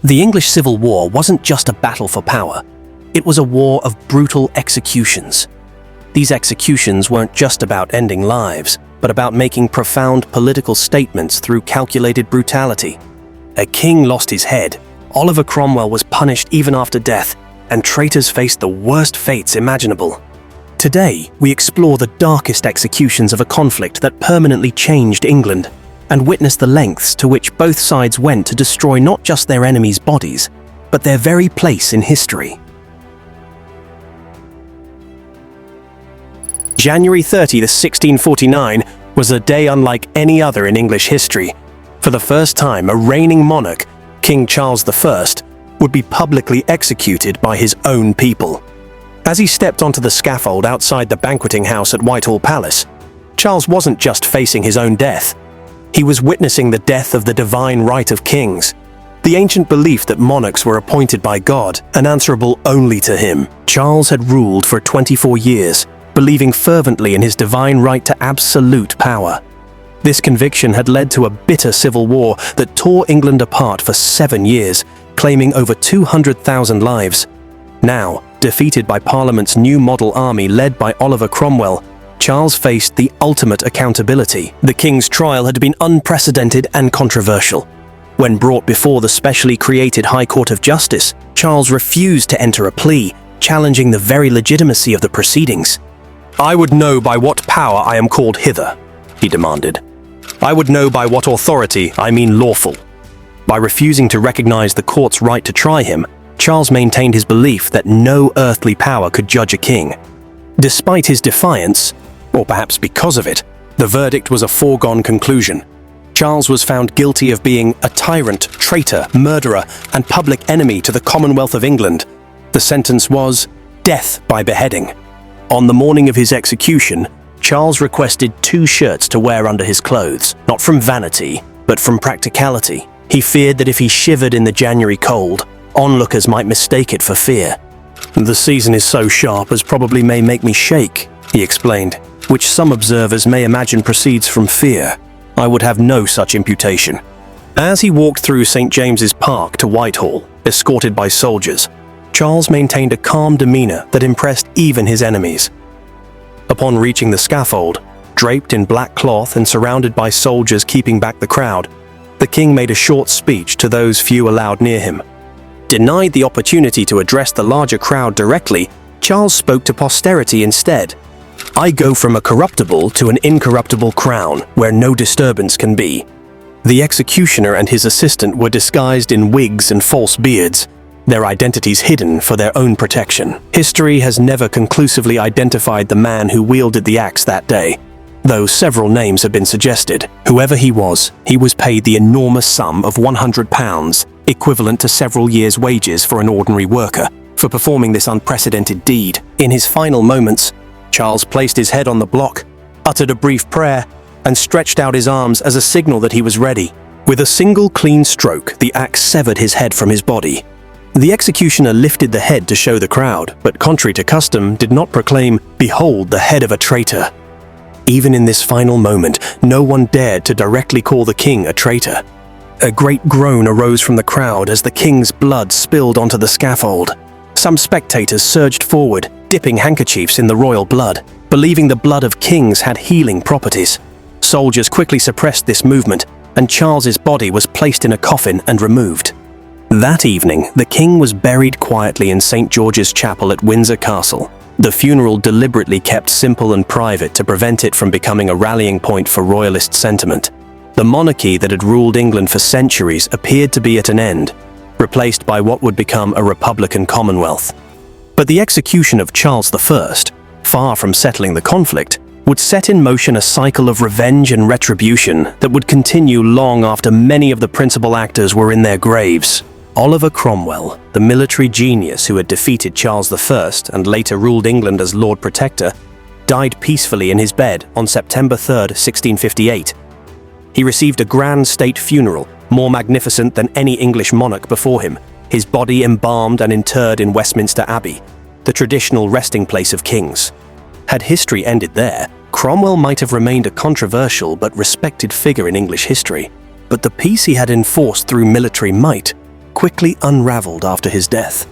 The English Civil War wasn't just a battle for power. It was a war of brutal executions. These executions weren't just about ending lives, but about making profound political statements through calculated brutality. A king lost his head, Oliver Cromwell was punished even after death, and traitors faced the worst fates imaginable. Today, we explore the darkest executions of a conflict that permanently changed England, and witness the lengths to which both sides went to destroy not just their enemies' bodies, but their very place in history. January 30, 1649 was a day unlike any other in English history. For the first time, a reigning monarch, King Charles I, would be publicly executed by his own people. As he stepped onto the scaffold outside the banqueting house at Whitehall Palace, Charles wasn't just facing his own death. He was witnessing the death of the divine right of kings, the ancient belief that monarchs were appointed by God and answerable only to him. Charles had ruled for 24 years, believing fervently in his divine right to absolute power. This conviction had led to a bitter civil war that tore England apart for 7 years, claiming over 200,000 lives. Now, defeated by Parliament's new model army led by Oliver Cromwell, Charles faced the ultimate accountability. The king's trial had been unprecedented and controversial. When brought before the specially created High Court of Justice, Charles refused to enter a plea, challenging the very legitimacy of the proceedings. "I would know by what power I am called hither," he demanded. "I would know by what authority I mean lawful." By refusing to recognize the court's right to try him, Charles maintained his belief that no earthly power could judge a king. Despite his defiance, or perhaps because of it, the verdict was a foregone conclusion. Charles was found guilty of being a tyrant, traitor, murderer, and public enemy to the Commonwealth of England. The sentence was death by beheading. On the morning of his execution, Charles requested 2 shirts to wear under his clothes, not from vanity, but from practicality. He feared that if he shivered in the January cold, onlookers might mistake it for fear. "The season is so sharp as probably may make me shake," he explained, which some observers may imagine proceeds from fear. "I would have no such imputation." As he walked through St. James's Park to Whitehall, escorted by soldiers, Charles maintained a calm demeanor that impressed even his enemies. Upon reaching the scaffold, draped in black cloth and surrounded by soldiers keeping back the crowd, the king made a short speech to those few allowed near him. Denied the opportunity to address the larger crowd directly, Charles spoke to posterity instead. "I go from a corruptible to an incorruptible crown, where no disturbance can be." The executioner and his assistant were disguised in wigs and false beards, their identities hidden for their own protection. History has never conclusively identified the man who wielded the axe that day, though several names have been suggested. Whoever he was paid the enormous sum of £100, equivalent to several years' wages for an ordinary worker, for performing this unprecedented deed. In his final moments, Charles placed his head on the block, uttered a brief prayer, and stretched out his arms as a signal that he was ready. With a single clean stroke, the axe severed his head from his body. The executioner lifted the head to show the crowd, but contrary to custom, did not proclaim, "Behold the head of a traitor." Even in this final moment, no one dared to directly call the king a traitor. A great groan arose from the crowd as the king's blood spilled onto the scaffold. Some spectators surged forward, dipping handkerchiefs in the royal blood, believing the blood of kings had healing properties. Soldiers quickly suppressed this movement, and Charles's body was placed in a coffin and removed. That evening, the king was buried quietly in St. George's Chapel at Windsor Castle. The funeral deliberately kept simple and private to prevent it from becoming a rallying point for royalist sentiment. The monarchy that had ruled England for centuries appeared to be at an end, replaced by what would become a republican commonwealth. But the execution of Charles I, far from settling the conflict, would set in motion a cycle of revenge and retribution that would continue long after many of the principal actors were in their graves. Oliver Cromwell, the military genius who had defeated Charles I and later ruled England as Lord Protector, died peacefully in his bed on September 3, 1658. He received a grand state funeral, more magnificent than any English monarch before him, his body embalmed and interred in Westminster Abbey, the traditional resting place of kings. Had history ended there, Cromwell might have remained a controversial but respected figure in English history. But the peace he had enforced through military might quickly unraveled after his death.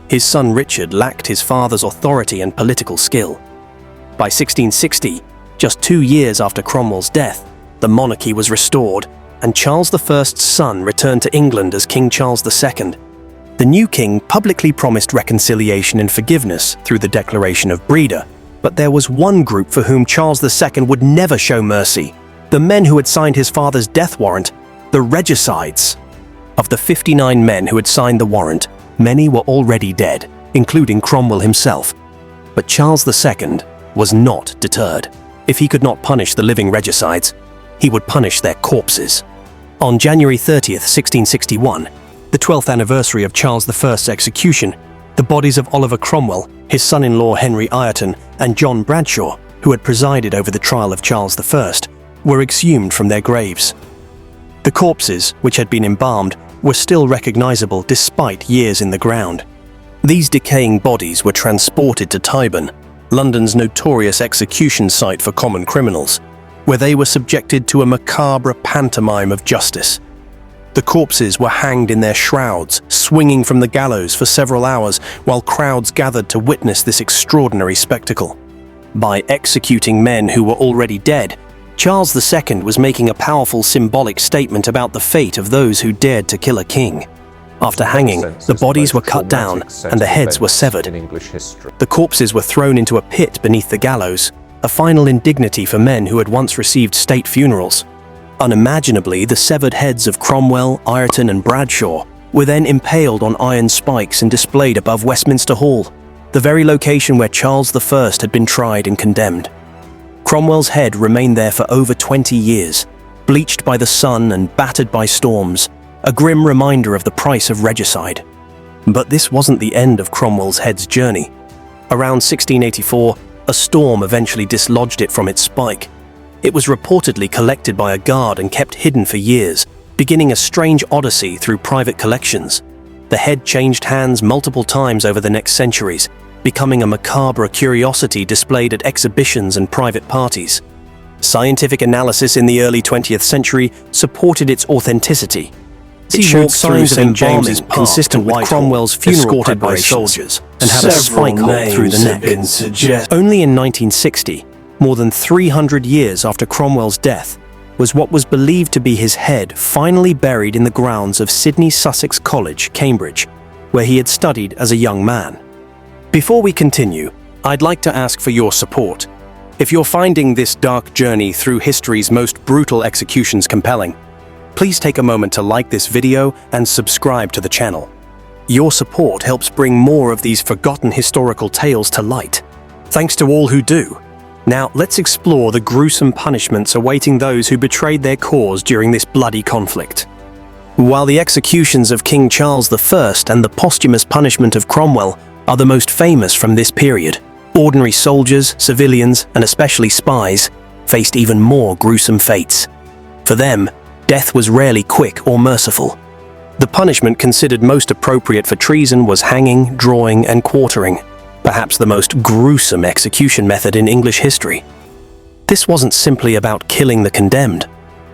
His son Richard lacked his father's authority and political skill. By 1660, just 2 years after Cromwell's death, the monarchy was restored, and Charles I's son returned to England as King Charles II. The new king publicly promised reconciliation and forgiveness through the Declaration of Breda, but there was one group for whom Charles II would never show mercy: the men who had signed his father's death warrant, the regicides. Of the 59 men who had signed the warrant, many were already dead, including Cromwell himself. But Charles II was not deterred. If he could not punish the living regicides, he would punish their corpses. On January 30th, 1661, the 12th anniversary of Charles I's execution, the bodies of Oliver Cromwell, his son-in-law Henry Ireton, and John Bradshaw, who had presided over the trial of Charles I, were exhumed from their graves. The corpses, which had been embalmed, were still recognizable despite years in the ground. These decaying bodies were transported to Tyburn, London's notorious execution site for common criminals, where they were subjected to a macabre pantomime of justice. The corpses were hanged in their shrouds, swinging from the gallows for several hours while crowds gathered to witness this extraordinary spectacle. By executing men who were already dead, Charles II was making a powerful symbolic statement about the fate of those who dared to kill a king. After hanging, the bodies were cut down and the heads were severed. The corpses were thrown into a pit beneath the gallows, a final indignity for men who had once received state funerals. Unimaginably, the severed heads of Cromwell, Ireton, and Bradshaw were then impaled on iron spikes and displayed above Westminster Hall, the very location where Charles I had been tried and condemned. Cromwell's head remained there for over 20 years, bleached by the sun and battered by storms, a grim reminder of the price of regicide. But this wasn't the end of Cromwell's head's journey. Around 1684, a storm eventually dislodged it from its spike. It was reportedly collected by a guard and kept hidden for years, beginning a strange odyssey through private collections. The head changed hands multiple times over the next centuries, becoming a macabre curiosity displayed at exhibitions and private parties. Scientific analysis in the early 20th century supported its authenticity. It showed signs of embalming consistent with Cromwell's funeral escorted by soldiers and had a spike hole through the neck. Only in 1960, more than 300 years after Cromwell's death, was what was believed to be his head finally buried in the grounds of Sidney Sussex College, Cambridge, where he had studied as a young man. Before we continue, I'd like to ask for your support. If you're finding this dark journey through history's most brutal executions compelling, please take a moment to like this video and subscribe to the channel. Your support helps bring more of these forgotten historical tales to light. Thanks to all who do. Now, let's explore the gruesome punishments awaiting those who betrayed their cause during this bloody conflict. While the executions of King Charles I and the posthumous punishment of Cromwell are the most famous from this period, ordinary soldiers, civilians, and especially spies faced even more gruesome fates. For them, death was rarely quick or merciful. The punishment considered most appropriate for treason was hanging, drawing, and quartering, perhaps the most gruesome execution method in English history. This wasn't simply about killing the condemned.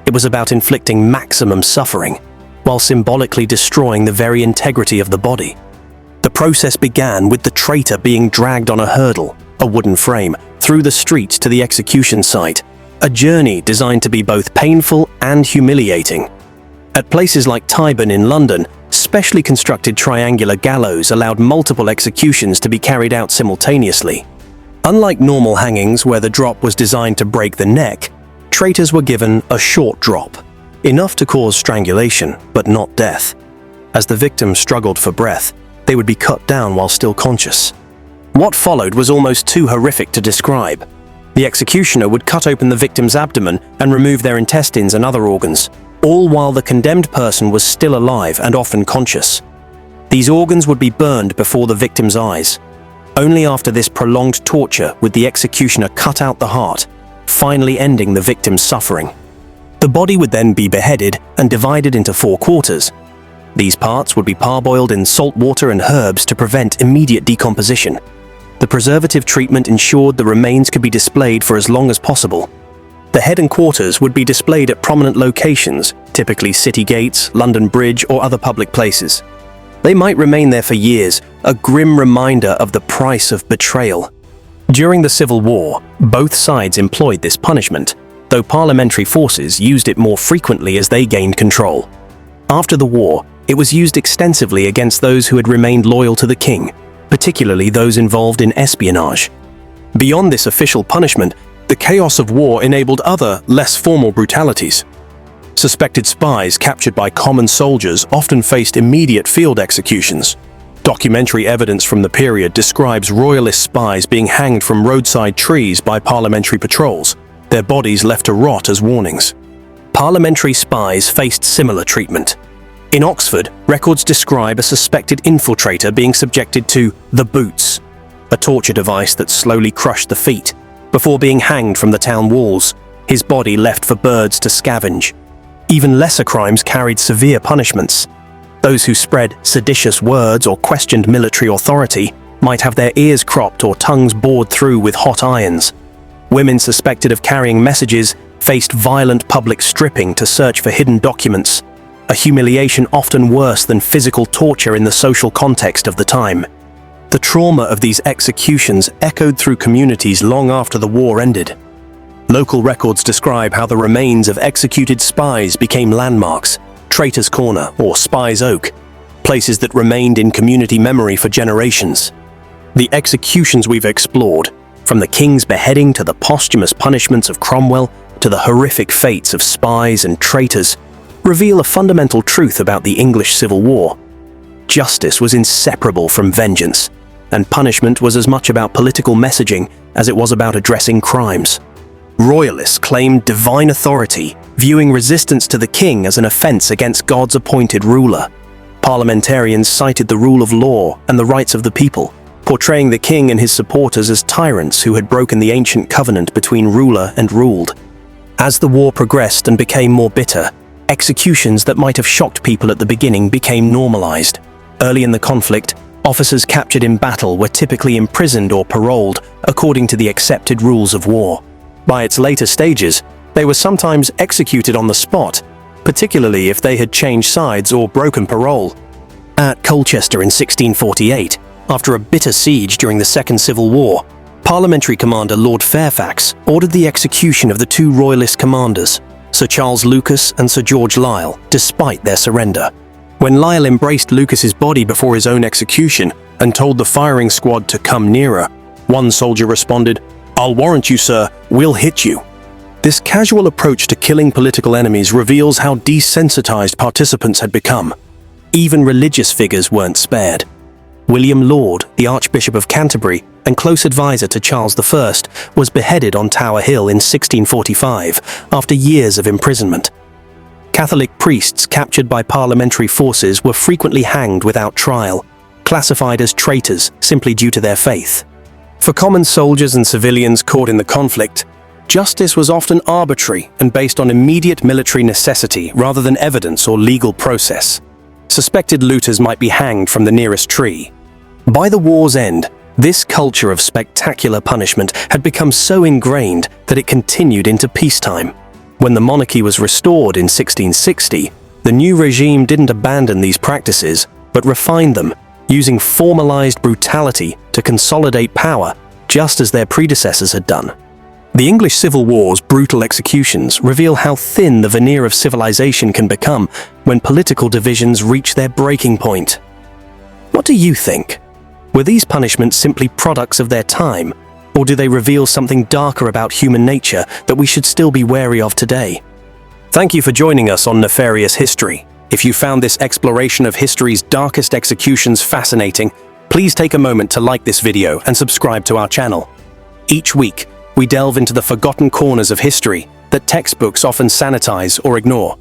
It was about inflicting maximum suffering, while symbolically destroying the very integrity of the body. The process began with the traitor being dragged on a hurdle, a wooden frame, through the streets to the execution site, a journey designed to be both painful and humiliating. At places like Tyburn in London, specially constructed triangular gallows allowed multiple executions to be carried out simultaneously. Unlike normal hangings where the drop was designed to break the neck, traitors were given a short drop, enough to cause strangulation, but not death. As the victim struggled for breath, they would be cut down while still conscious. What followed was almost too horrific to describe. The executioner would cut open the victim's abdomen and remove their intestines and other organs, all while the condemned person was still alive and often conscious. These organs would be burned before the victim's eyes. Only after this prolonged torture would the executioner cut out the heart, finally ending the victim's suffering. The body would then be beheaded and divided into 4 quarters. These parts would be parboiled in salt water and herbs to prevent immediate decomposition. The preservative treatment ensured the remains could be displayed for as long as possible. The head and quarters would be displayed at prominent locations, typically city gates, London Bridge, or other public places. They might remain there for years, a grim reminder of the price of betrayal. During the Civil War, both sides employed this punishment, though parliamentary forces used it more frequently as they gained control. After the war, it was used extensively against those who had remained loyal to the king, particularly those involved in espionage. Beyond this official punishment, the chaos of war enabled other, less formal brutalities. Suspected spies captured by common soldiers often faced immediate field executions. Documentary evidence from the period describes royalist spies being hanged from roadside trees by parliamentary patrols, their bodies left to rot as warnings. Parliamentary spies faced similar treatment. In Oxford, records describe a suspected infiltrator being subjected to the boots, a torture device that slowly crushed the feet, before being hanged from the town walls, his body left for birds to scavenge. Even lesser crimes carried severe punishments. Those who spread seditious words or questioned military authority might have their ears cropped or tongues bored through with hot irons. Women suspected of carrying messages faced violent public stripping to search for hidden documents, a humiliation often worse than physical torture in the social context of the time. The trauma of these executions echoed through communities long after the war ended. Local records describe how the remains of executed spies became landmarks, Traitors' Corner or Spies' Oak, places that remained in community memory for generations. The executions we've explored, from the king's beheading to the posthumous punishments of Cromwell to the horrific fates of spies and traitors, reveal a fundamental truth about the English Civil War. Justice was inseparable from vengeance, and punishment was as much about political messaging as it was about addressing crimes. Royalists claimed divine authority, viewing resistance to the king as an offense against God's appointed ruler. Parliamentarians cited the rule of law and the rights of the people, portraying the king and his supporters as tyrants who had broken the ancient covenant between ruler and ruled. As the war progressed and became more bitter, executions that might have shocked people at the beginning became normalized. Early in the conflict, officers captured in battle were typically imprisoned or paroled according to the accepted rules of war. By its later stages, they were sometimes executed on the spot, particularly if they had changed sides or broken parole. At Colchester in 1648, after a bitter siege during the Second Civil War, Parliamentary commander Lord Fairfax ordered the execution of the two royalist commanders, Sir Charles Lucas and Sir George Lisle, despite their surrender. When Lisle embraced Lucas's body before his own execution and told the firing squad to come nearer, one soldier responded, "I'll warrant you, sir, we'll hit you." This casual approach to killing political enemies reveals how desensitized participants had become. Even religious figures weren't spared. William Laud, the Archbishop of Canterbury and close advisor to Charles I, was beheaded on Tower Hill in 1645 after years of imprisonment. Catholic priests captured by parliamentary forces were frequently hanged without trial, classified as traitors simply due to their faith. For common soldiers and civilians caught in the conflict, justice was often arbitrary and based on immediate military necessity rather than evidence or legal process. Suspected looters might be hanged from the nearest tree. By the war's end, this culture of spectacular punishment had become so ingrained that it continued into peacetime. When the monarchy was restored in 1660, the new regime didn't abandon these practices, but refined them, using formalized brutality to consolidate power, just as their predecessors had done. The English Civil War's brutal executions reveal how thin the veneer of civilization can become when political divisions reach their breaking point. What do you think? Were these punishments simply products of their time, or do they reveal something darker about human nature that we should still be wary of today? Thank you for joining us on Nefarious History. If you found this exploration of history's darkest executions fascinating, please take a moment to like this video and subscribe to our channel. Each week, we delve into the forgotten corners of history that textbooks often sanitize or ignore.